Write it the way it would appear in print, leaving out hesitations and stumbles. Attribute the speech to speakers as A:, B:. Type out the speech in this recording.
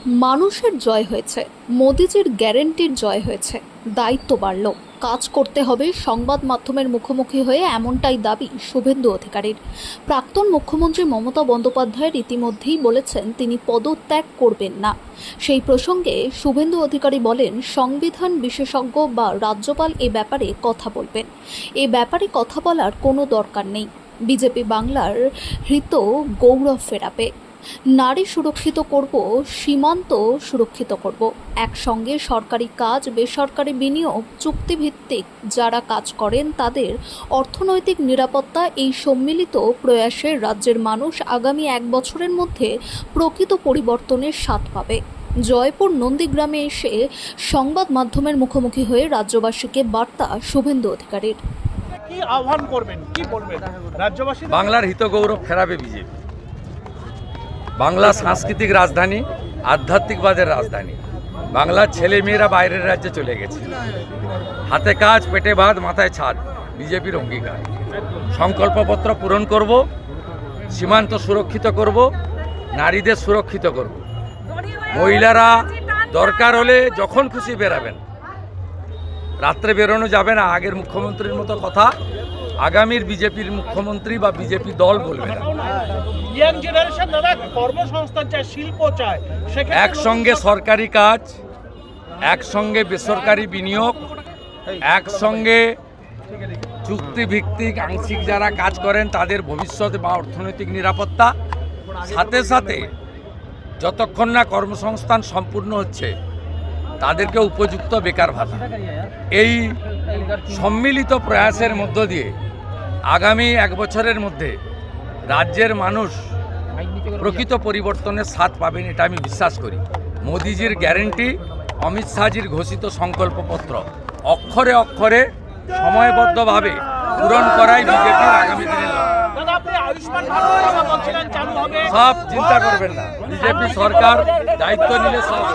A: মানুষের জয় হয়েছে, মোদিজির গ্যারেন্টির জয় হয়েছে, দায়িত্ব বাড়ল, কাজ করতে হবে সংবাদ মাধ্যমের মুখোমুখি হয়ে, এমনটাই দাবি শুভেন্দু অধিকারীর। প্রাক্তন মুখ্যমন্ত্রী মমতা বন্দ্যোপাধ্যায় ইতিমধ্যেই বলেছেন তিনি পদত্যাগ করবেন না। সেই প্রসঙ্গে শুভেন্দু অধিকারী বলেন, সংবিধান বিশেষজ্ঞ বা রাজ্যপাল এ ব্যাপারে কথা বলবেন, এ ব্যাপারে কথা বলার কোনো দরকার নেই। বিজেপি বাংলার হৃত গৌরব ফেরাবে, নারী সুরক্ষিত করব, সীমান্ত সুরক্ষিত করব, একসঙ্গে সরকারি কাজ, বেসরকারি বিনিয়োগ, চুক্তিভিত্তিক যারা কাজ করেন তাদের অর্থনৈতিক নিরাপত্তা, এই সম্মিলিত প্রয়াসে রাজ্যের মানুষ আগামী 1 বছরের মধ্যে প্রকৃত পরিবর্তনের স্বাদ পাবে। জয়পুর নন্দীগ্রামে এসে সংবাদ মাধ্যমের মুখোমুখি হয়ে রাজ্যবাসীকে বার্তা শুভেন্দু অধিকারীর।
B: কি আহ্বান করবেন, কি বলবেন রাজ্যবাসী?
C: বাংলার হিত গৌরব ফেরাবে বিজেপি। বাংলা সাংস্কৃতিক রাজধানী, আধ্যাত্মিকবাদের রাজধানী। বাংলার ছেলে মেয়েরা বাইরের রাজ্যে চলে গেছে। হাতে কাজ, পেটে ভাত, মাথায় ছাদ, বিজেপির অঙ্গীকার। সংকল্পপত্র পূরণ করব, সীমান্ত সুরক্ষিত করব, নারীদের সুরক্ষিত করব। মহিলারা দরকার হলে যখন খুশি বেরাবেন, রাত্রে বেরোনো যাবে না। আগের মুখ্যমন্ত্রীর মতো কথা আগামীর বিজেপির মুখ্যমন্ত্রী বা বিজেপি দল বলবে না।
B: ইয়াং জেনারেশন দাদা কর্মসংস্থান চায়, শিল্প চায়,
C: একসঙ্গে সরকারি কাজ, একসঙ্গে বেসরকারি বিনিয়োগ, একসঙ্গে চুক্তিভিত্তিক আংশিক যারা কাজ করেন তাদের ভবিষ্যৎ বা অর্থনৈতিক নিরাপত্তা, সাথে সাথে যতক্ষণ না কর্মসংস্থান সম্পূর্ণ হচ্ছে তাদেরকে উপযুক্ত বেকার ভাতা। এই সম্মিলিত প্রয়াসের মধ্য দিয়ে আগামী 1 বছরের মধ্যে রাজ্যের মানুষ প্রকৃত পরিবর্তনের স্বাদ পাবেন, এটা আমি বিশ্বাস করি। মোদিজির গ্যারেন্টি, অমিত শাহজির ঘোষিত সংকল্পপত্র অক্ষরে অক্ষরে সময়বদ্ধভাবে পূরণ করাই বিজেপির আগামী দিনের লক্ষ্য। সব চিন্তা করবেন না, বিজেপি সরকার দায়িত্ব নিলে সব